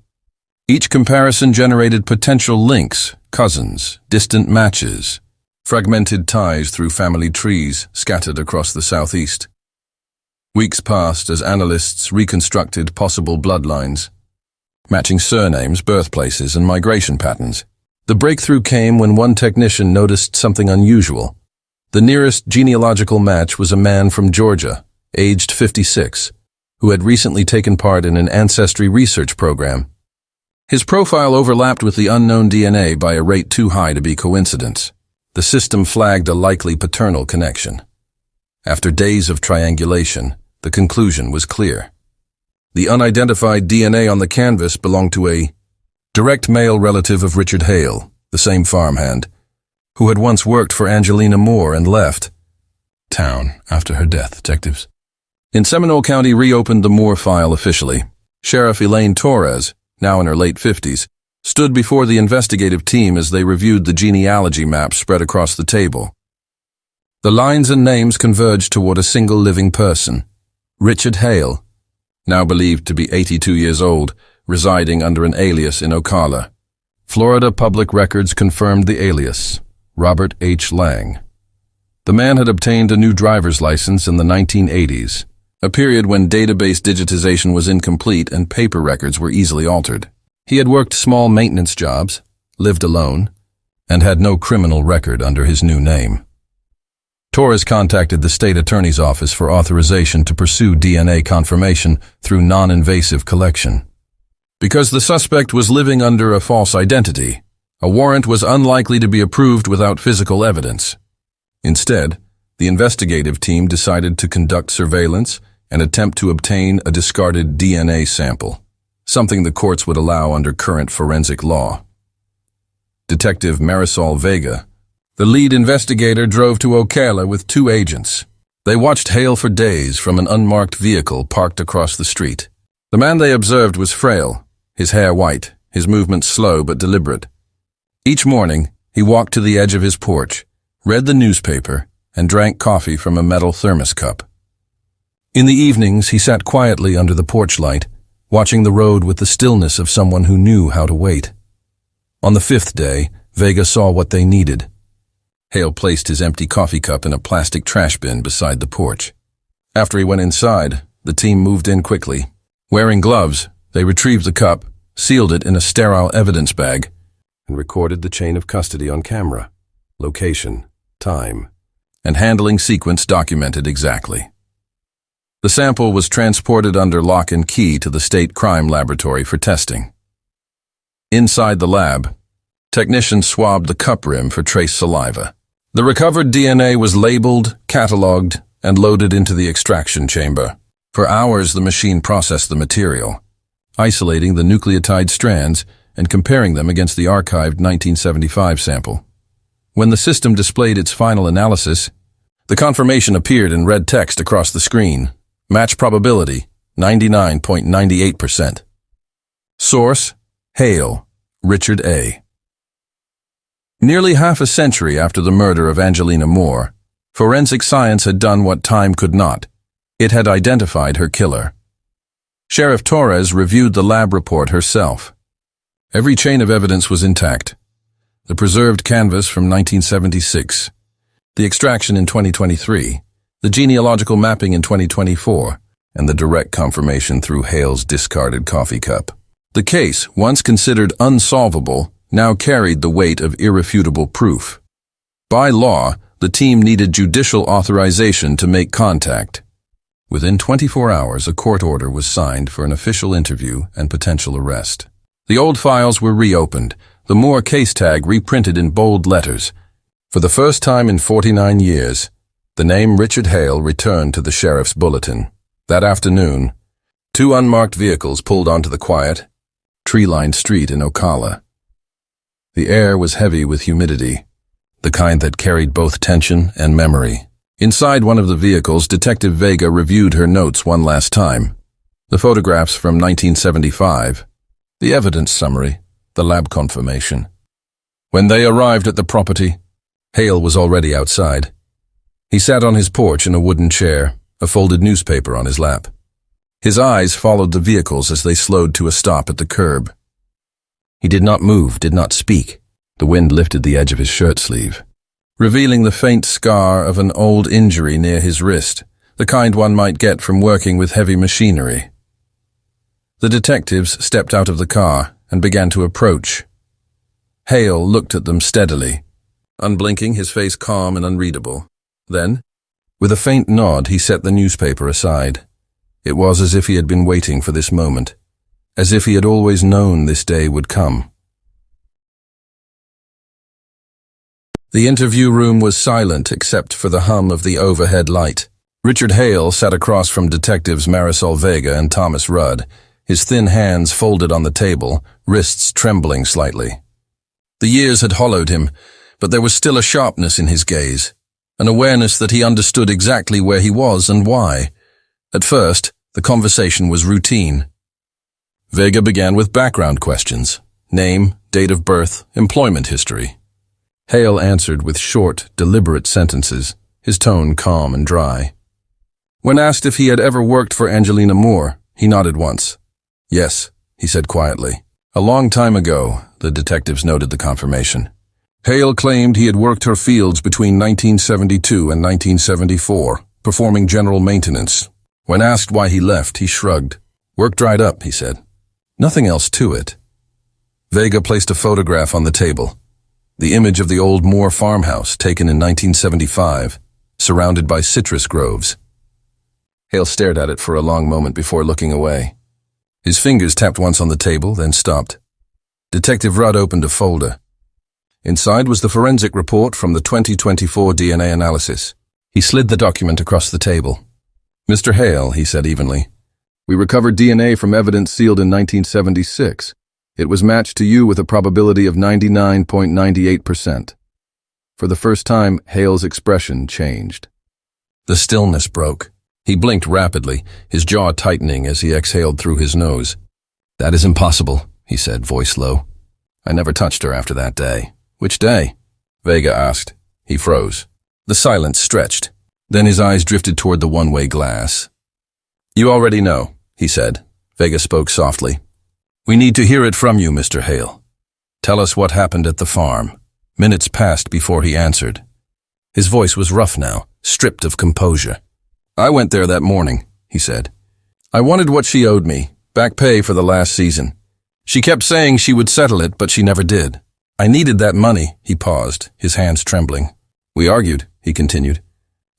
Each comparison generated potential links, cousins, distant matches, fragmented ties through family trees scattered across the southeast. Weeks passed as analysts reconstructed possible bloodlines, matching surnames, birthplaces, and migration patterns. The breakthrough came when one technician noticed something unusual. The nearest genealogical match was a man from Georgia, aged 56, who had recently taken part in an ancestry research program. His profile overlapped with the unknown DNA by a rate too high to be coincidence. The system flagged a likely paternal connection. After days of triangulation, the conclusion was clear. The unidentified DNA on the canvas belonged to a direct male relative of Richard Hale, the same farmhand, who had once worked for Angelina Moore and left town after her death. Detectives in Seminole County reopened the Moore file officially. Sheriff Elaine Torres, now in her late 50s, stood before the investigative team as they reviewed the genealogy map spread across the table. The lines and names converged toward a single living person, Richard Hale, now believed to be 82 years old, residing under an alias in Ocala. Florida public records confirmed the alias, Robert H. Lang. The man had obtained a new driver's license in the 1980s, a period when database digitization was incomplete and paper records were easily altered. He had worked small maintenance jobs, lived alone, and had no criminal record under his new name. Torres contacted the state attorney's office for authorization to pursue DNA confirmation through non-invasive collection. Because the suspect was living under a false identity, a warrant was unlikely to be approved without physical evidence. Instead, the investigative team decided to conduct surveillance and attempt to obtain a discarded DNA sample, something the courts would allow under current forensic law. Detective Marisol Vega, the lead investigator, drove to Ocala with 2 agents. They watched Hale for days from an unmarked vehicle parked across the street. The man they observed was frail, his hair white, his movements slow but deliberate. Each morning, he walked to the edge of his porch, read the newspaper, and drank coffee from a metal thermos cup. In the evenings, he sat quietly under the porch light, watching the road with the stillness of someone who knew how to wait. On the 5th day, Vega saw what they needed. Hale placed his empty coffee cup in a plastic trash bin beside the porch. After he went inside, the team moved in quickly. Wearing gloves, they retrieved the cup, sealed it in a sterile evidence bag, and recorded the chain of custody on camera, location, time, and handling sequence documented exactly. The sample was transported under lock and key to the state crime laboratory for testing. Inside the lab, technicians swabbed the cup rim for trace saliva. The recovered DNA was labeled, cataloged, and loaded into the extraction chamber. For hours, the machine processed the material, isolating the nucleotide strands and comparing them against the archived 1975 sample. When the system displayed its final analysis, the confirmation appeared in red text across the screen. Match probability, 99.98%. Source, Hale, Richard A. Nearly half a century after the murder of Angelina Moore, forensic science had done what time could not. It had identified her killer. Sheriff Torres reviewed the lab report herself. Every chain of evidence was intact. The preserved canvas from 1976, the extraction in 2023, the genealogical mapping in 2024, and the direct confirmation through Hale's discarded coffee cup. The case, once considered unsolvable, now carried the weight of irrefutable proof. By law, the team needed judicial authorization to make contact. Within 24 hours, a court order was signed for an official interview and potential arrest. The old files were reopened, the Moore case tag reprinted in bold letters. For the first time in 49 years, the name Richard Hale returned to the sheriff's bulletin. That afternoon, 2 unmarked vehicles pulled onto the quiet, tree-lined street in Ocala. The air was heavy with humidity, the kind that carried both tension and memory. Inside one of the vehicles, Detective Vega reviewed her notes one last time. The photographs from 1975, the evidence summary, the lab confirmation. When they arrived at the property, Hale was already outside. He sat on his porch in a wooden chair, a folded newspaper on his lap. His eyes followed the vehicles as they slowed to a stop at the curb. He did not move, did not speak. The wind lifted the edge of his shirt sleeve, revealing the faint scar of an old injury near his wrist, the kind one might get from working with heavy machinery. The detectives stepped out of the car and began to approach. Hale looked at them steadily, unblinking, his face calm and unreadable. Then, with a faint nod, he set the newspaper aside. It was as if he had been waiting for this moment, as if he had always known this day would come. The interview room was silent except for the hum of the overhead light. Richard Hale sat across from Detectives Marisol Vega and Thomas Rudd, his thin hands folded on the table, wrists trembling slightly. The years had hollowed him, but there was still a sharpness in his gaze, an awareness that he understood exactly where he was and why. At first, the conversation was routine. Vega began with background questions: name, date of birth, employment history. Hale answered with short, deliberate sentences, his tone calm and dry. When asked if he had ever worked for Angelina Moore, he nodded once. Yes, he said quietly. A long time ago, the detectives noted the confirmation. Hale claimed he had worked her fields between 1972 and 1974, performing general maintenance. When asked why he left, he shrugged. Work dried up, he said. Nothing else to it. Vega placed a photograph on the table. The image of the old Moore farmhouse taken in 1975, surrounded by citrus groves. Hale stared at it for a long moment before looking away. His fingers tapped once on the table, then stopped. Detective Rudd opened a folder. Inside was the forensic report from the 2024 DNA analysis. He slid the document across the table. "Mr. Hale," he said evenly, "we recovered DNA from evidence sealed in 1976. It was matched to you with a probability of 99.98%. For the first time, Hale's expression changed. The stillness broke. He blinked rapidly, his jaw tightening as he exhaled through his nose. "That is impossible," he said, voice low. "I never touched her after that day." "Which day?" Vega asked. He froze. The silence stretched. Then his eyes drifted toward the one-way glass. "You already know," he said. Vega spoke softly. "We need to hear it from you, Mr. Hale. Tell us what happened at the farm." Minutes passed before he answered. His voice was rough now, stripped of composure. "I went there that morning," he said. "I wanted what she owed me, back pay for the last season. She kept saying she would settle it, but she never did. I needed that money." He paused, his hands trembling. "We argued," he continued,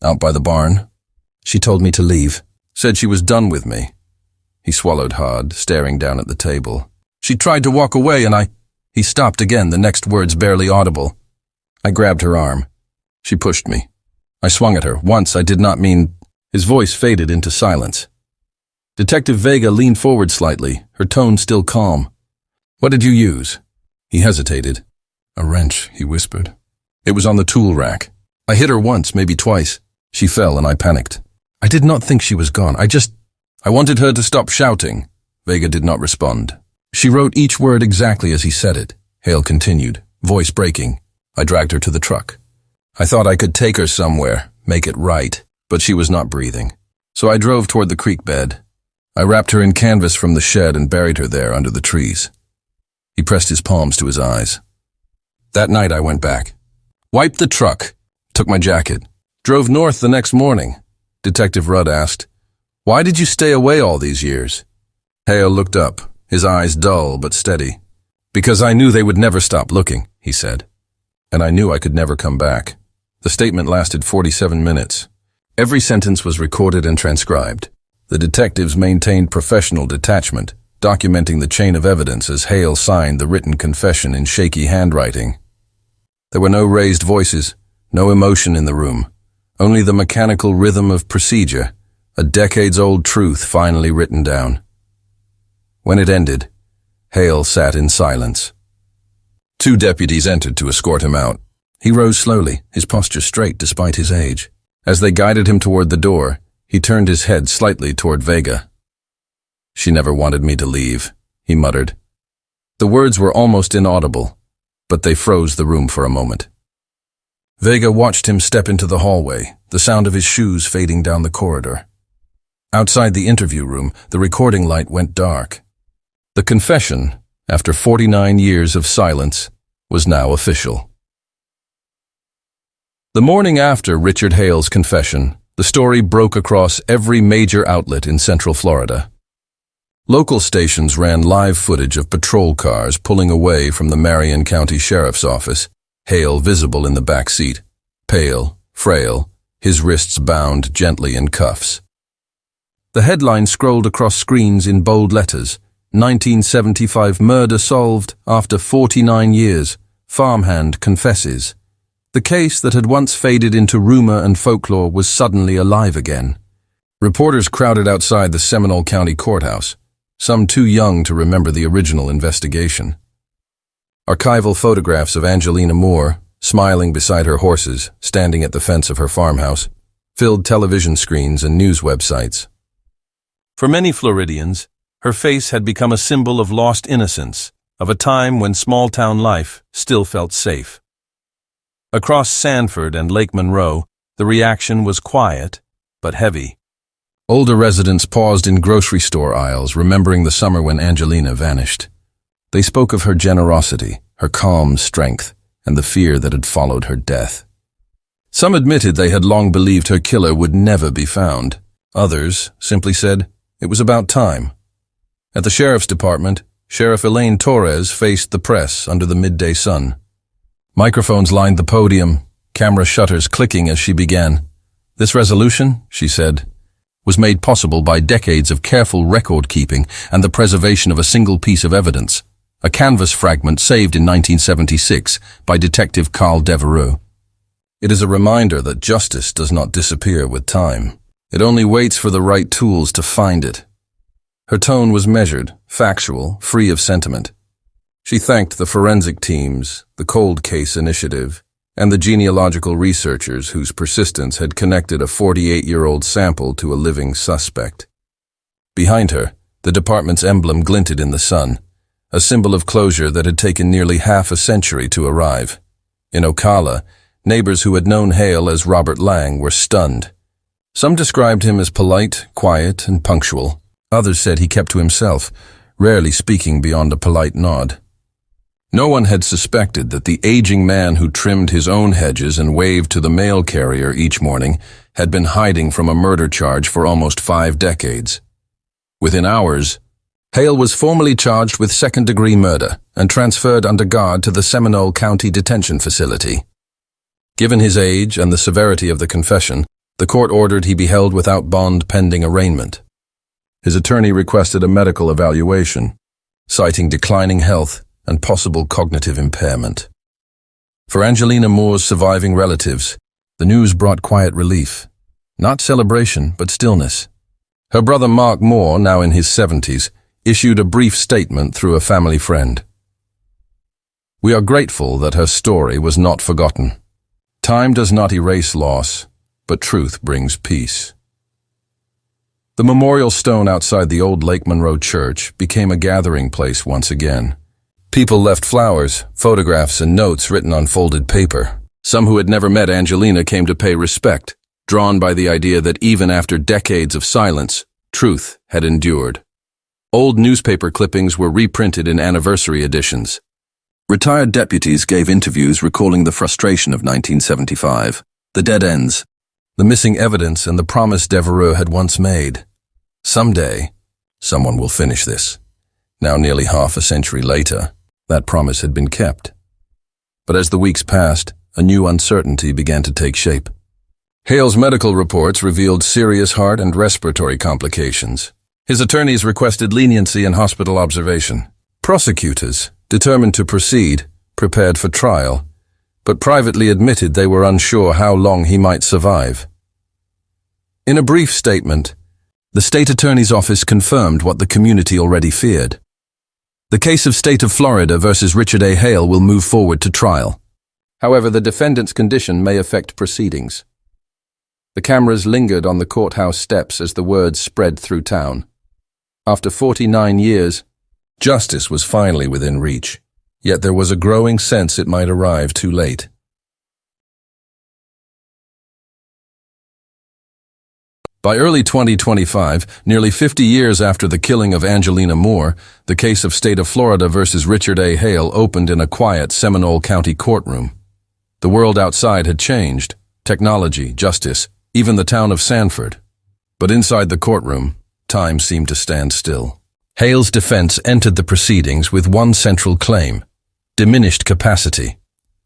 "out by the barn. She told me to leave, said she was done with me." He swallowed hard, staring down at the table. "She tried to walk away and I—" He stopped again, the next words barely audible. "I grabbed her arm. She pushed me. I swung at her. Once I did not mean—" His voice faded into silence. Detective Vega leaned forward slightly, her tone still calm. "What did you use?" He hesitated. "A wrench," he whispered. "It was on the tool rack. I hit her once, maybe twice. She fell and I panicked. I did not think she was gone. I wanted her to stop shouting." Vega did not respond. "She wrote each word exactly as he said it," Hale continued, voice breaking. "I dragged her to the truck. I thought I could take her somewhere, make it right, but she was not breathing. So I drove toward the creek bed. I wrapped her in canvas from the shed and buried her there under the trees." He pressed his palms to his eyes. "That night I went back. Wiped the truck. Took my jacket. Drove north the next morning." Detective Rudd asked, "Why did you stay away all these years?" Hale looked up, his eyes dull but steady. "Because I knew they would never stop looking," he said. "And I knew I could never come back." The statement lasted 47 minutes. Every sentence was recorded and transcribed. The detectives maintained professional detachment, documenting the chain of evidence as Hale signed the written confession in shaky handwriting. There were no raised voices, no emotion in the room, only the mechanical rhythm of procedure, a decades-old truth finally written down. When it ended, Hale sat in silence. 2 deputies entered to escort him out. He rose slowly, his posture straight despite his age. As they guided him toward the door, he turned his head slightly toward Vega. "She never wanted me to leave," he muttered. The words were almost inaudible, but they froze the room for a moment. Vega watched him step into the hallway, the sound of his shoes fading down the corridor. Outside the interview room, the recording light went dark. The confession, after 49 years of silence, was now official. The morning after Richard Hale's confession, the story broke across every major outlet in Central Florida. Local stations ran live footage of patrol cars pulling away from the Marion County Sheriff's Office, Hale visible in the back seat, pale, frail, his wrists bound gently in cuffs. The headline scrolled across screens in bold letters, 1975 murder solved after 49 years, farmhand confesses. The case that had once faded into rumor and folklore was suddenly alive again. Reporters crowded outside the Seminole County Courthouse, some too young to remember the original investigation. Archival photographs of Angelina Moore, smiling beside her horses, standing at the fence of her farmhouse, filled television screens and news websites. For many Floridians, her face had become a symbol of lost innocence, of a time when small-town life still felt safe. Across Sanford and Lake Monroe, the reaction was quiet, but heavy. Older residents paused in grocery store aisles, remembering the summer when Angelina vanished. They spoke of her generosity, her calm strength, and the fear that had followed her death. Some admitted they had long believed her killer would never be found. Others simply said it was about time. At the sheriff's department, Sheriff Elaine Torres faced the press under the midday sun. Microphones lined the podium, camera shutters clicking as she began. "This resolution," she said, "was made possible by decades of careful record-keeping and the preservation of a single piece of evidence, a canvas fragment saved in 1976 by Detective Carl Devereux. It is a reminder that justice does not disappear with time. It only waits for the right tools to find it." Her tone was measured, factual, free of sentiment. She thanked the forensic teams, the cold case initiative, and the genealogical researchers whose persistence had connected a 48-year-old sample to a living suspect. Behind her, the department's emblem glinted in the sun, a symbol of closure that had taken nearly half a century to arrive. In Ocala, neighbors who had known Hale as Robert Lang were stunned. Some described him as polite, quiet, and punctual. Others said he kept to himself, rarely speaking beyond a polite nod. No one had suspected that the aging man who trimmed his own hedges and waved to the mail carrier each morning had been hiding from a murder charge for almost 5 decades. Within hours, Hale was formally charged with second-degree murder and transferred under guard to the Seminole County Detention Facility. Given his age and the severity of the confession, the court ordered he be held without bond pending arraignment. His attorney requested a medical evaluation, citing declining health and possible cognitive impairment. For Angelina Moore's surviving relatives, the news brought quiet relief. Not celebration, but stillness. Her brother Mark Moore, now in his 70s, issued a brief statement through a family friend. "We are grateful that her story was not forgotten. Time does not erase loss, but truth brings peace." The memorial stone outside the old Lake Monroe Church became a gathering place once again. People left flowers, photographs, and notes written on folded paper. Some who had never met Angelina came to pay respect, drawn by the idea that even after decades of silence, truth had endured. Old newspaper clippings were reprinted in anniversary editions. Retired deputies gave interviews recalling the frustration of 1975, the dead ends, the missing evidence, and the promise Devereux had once made. Someday, someone will finish this. Now nearly half a century later, that promise had been kept. But as the weeks passed, a new uncertainty began to take shape. Hale's medical reports revealed serious heart and respiratory complications. His attorneys requested leniency in hospital observation. Prosecutors, determined to proceed, prepared for trial, but privately admitted they were unsure how long he might survive. In a brief statement, the state attorney's office confirmed what the community already feared. The case of State of Florida versus Richard A. Hale will move forward to trial. However, the defendant's condition may affect proceedings. The cameras lingered on the courthouse steps as the words spread through town. After 49 years, justice was finally within reach, yet there was a growing sense it might arrive too late. By early 2025, nearly 50 years after the killing of Angelina Moore, the case of State of Florida versus Richard A. Hale opened in a quiet Seminole County courtroom. The world outside had changed, technology, justice, even the town of Sanford. But inside the courtroom, time seemed to stand still. Hale's defense entered the proceedings with one central claim: diminished capacity.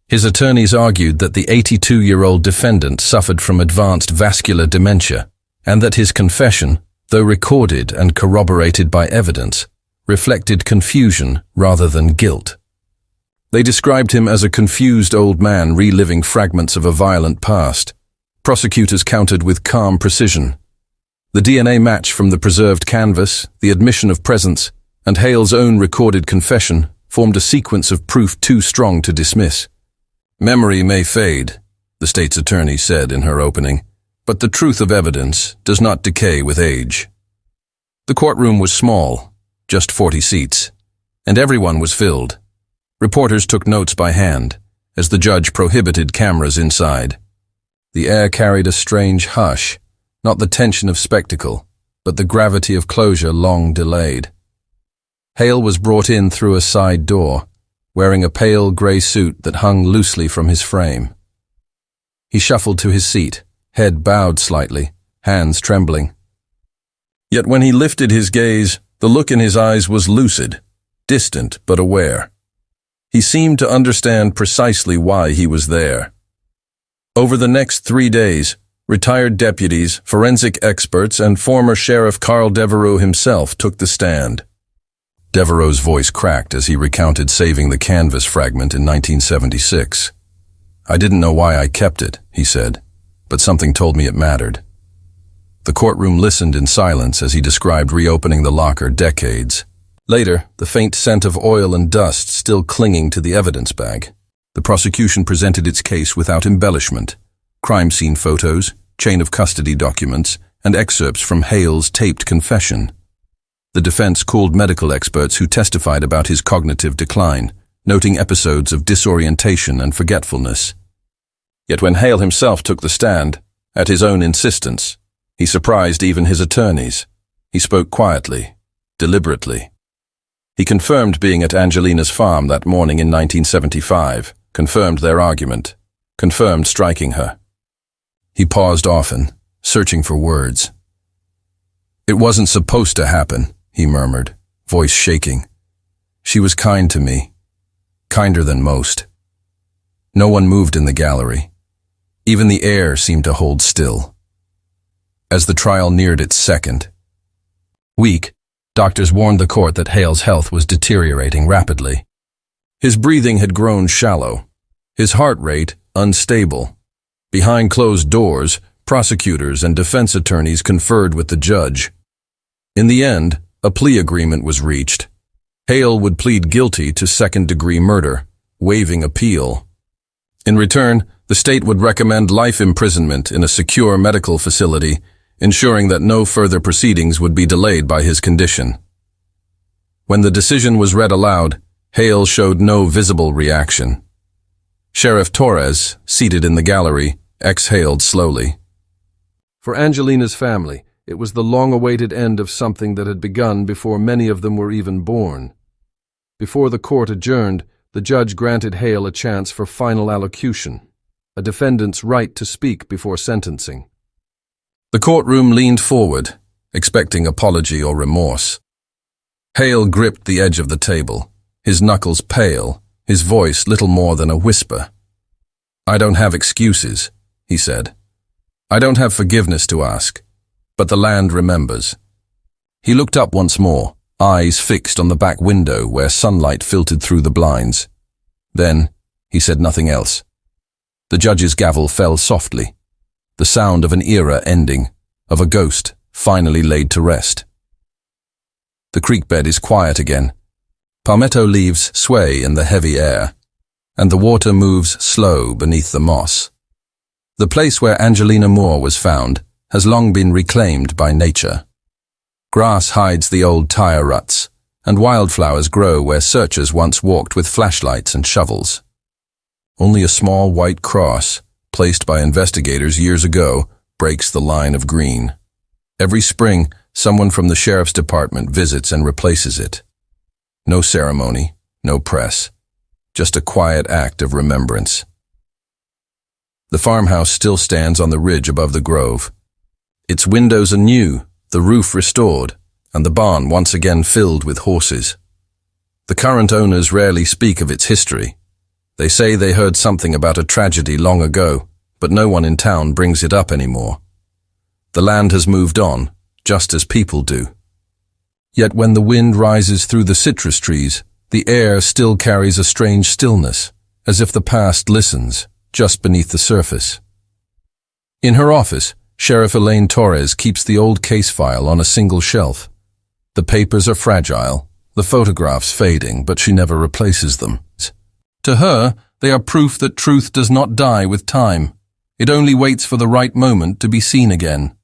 His attorneys argued that the 82-year-old defendant suffered from advanced vascular dementia, and that his confession, though recorded and corroborated by evidence, reflected confusion rather than guilt. They described him as a confused old man reliving fragments of a violent past. Prosecutors countered with calm precision. The DNA match from the preserved canvas, the admission of presence, and Hale's own recorded confession formed a sequence of proof too strong to dismiss. "Memory may fade," the state's attorney said in her opening, "but the truth of evidence does not decay with age." The courtroom was small, just 40 seats, and everyone was filled. Reporters took notes by hand, as the judge prohibited cameras inside. The air carried a strange hush, not the tension of spectacle, but the gravity of closure long delayed. Hale was brought in through a side door, wearing a pale gray suit that hung loosely from his frame. He shuffled to his seat, head bowed slightly, hands trembling. Yet when he lifted his gaze, the look in his eyes was lucid, distant but aware. He seemed to understand precisely why he was there. Over the next 3 days, retired deputies, forensic experts, and former Sheriff Carl Devereaux himself took the stand. Devereaux's voice cracked as he recounted saving the canvas fragment in 1976. "I didn't know why I kept it," he said, "but something told me it mattered." The courtroom listened in silence as he described reopening the locker decades. Later, the faint scent of oil and dust still clinging to the evidence bag. The prosecution presented its case without embellishment. Crime scene photos, chain of custody documents, and excerpts from Hale's taped confession. The defense called medical experts who testified about his cognitive decline, noting episodes of disorientation and forgetfulness. Yet when Hale himself took the stand, at his own insistence, he surprised even his attorneys. He spoke quietly, deliberately. He confirmed being at Angelina's farm that morning in 1975, confirmed their argument, confirmed striking her. He paused often, searching for words. "It wasn't supposed to happen," he murmured, voice shaking. "She was kind to me, kinder than most." No one moved in the gallery. Even the air seemed to hold still. As the trial neared its second week, doctors warned the court that Hale's health was deteriorating rapidly. His breathing had grown shallow, his heart rate unstable. Behind closed doors, prosecutors and defense attorneys conferred with the judge. In the end, a plea agreement was reached. Hale would plead guilty to second-degree murder, waiving appeal. In return, the state would recommend life imprisonment in a secure medical facility, ensuring that no further proceedings would be delayed by his condition. When the decision was read aloud, Hale showed no visible reaction. Sheriff Torres, seated in the gallery, exhaled slowly. For Angelina's family, it was the long-awaited end of something that had begun before many of them were even born. Before the court adjourned, the judge granted Hale a chance for final allocution, a defendant's right to speak before sentencing. The courtroom leaned forward, expecting apology or remorse. Hale gripped the edge of the table, his knuckles pale, his voice little more than a whisper. "I don't have excuses," he said. "I don't have forgiveness to ask, but the land remembers." He looked up once more, eyes fixed on the back window where sunlight filtered through the blinds. Then, he said nothing else. The judge's gavel fell softly, the sound of an era ending, of a ghost finally laid to rest. The creek bed is quiet again. Palmetto leaves sway in the heavy air, and the water moves slow beneath the moss. The place where Angelina Moore was found has long been reclaimed by nature. Grass hides the old tire ruts, and wildflowers grow where searchers once walked with flashlights and shovels. Only a small white cross, placed by investigators years ago, breaks the line of green. Every spring, someone from the sheriff's department visits and replaces it. No ceremony, no press, just a quiet act of remembrance. The farmhouse still stands on the ridge above the grove. Its windows are new, the roof restored, and the barn once again filled with horses. The current owners rarely speak of its history. They say they heard something about a tragedy long ago, but no one in town brings it up anymore. The land has moved on, just as people do. Yet when the wind rises through the citrus trees, the air still carries a strange stillness, as if the past listens, just beneath the surface. In her office, Sheriff Elaine Torres keeps the old case file on a single shelf. The papers are fragile, the photographs fading, but she never replaces them. To her, they are proof that truth does not die with time. It only waits for the right moment to be seen again.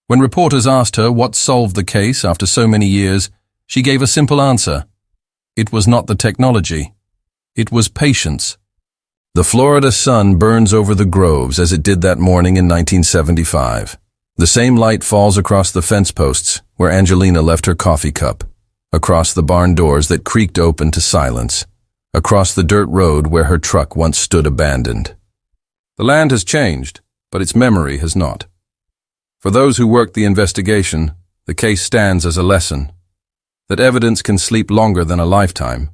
When reporters asked her what solved the case after so many years, she gave a simple answer. It was not the technology. It was patience. The Florida sun burns over the groves as it did that morning in 1975. The same light falls across the fence posts where Angelina left her coffee cup, across the barn doors that creaked open to silence, across the dirt road where her truck once stood abandoned. The land has changed, but its memory has not. For those who worked the investigation, the case stands as a lesson. that evidence can sleep longer than a lifetime,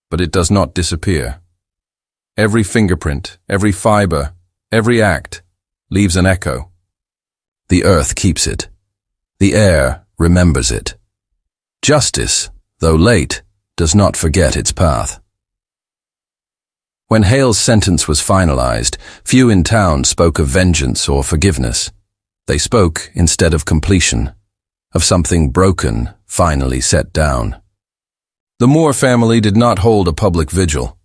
but it does not disappear. Every fingerprint, every fiber, every act leaves an echo. The earth keeps it. The air remembers it. Justice, though late, does not forget its path. When Hale's sentence was finalized, few in town spoke of vengeance or forgiveness. They spoke, instead of completion, of something broken, finally set down. The Moore family did not hold a public vigil.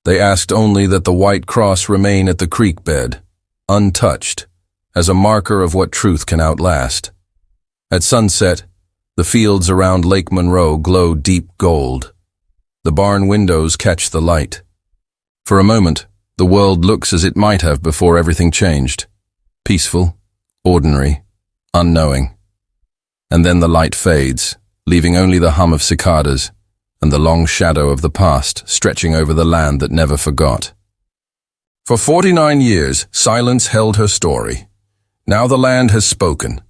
They asked only that the white cross remain at the creek bed, untouched, as a marker of what truth can outlast. At sunset, the fields around Lake Monroe glow deep gold. The barn windows catch the light. For a moment, the world looks as it might have before everything changed. Peaceful, ordinary, unknowing. And then the light fades, leaving only the hum of cicadas and the long shadow of the past stretching over the land that never forgot. For 49 years, silence held her story. Now the land has spoken,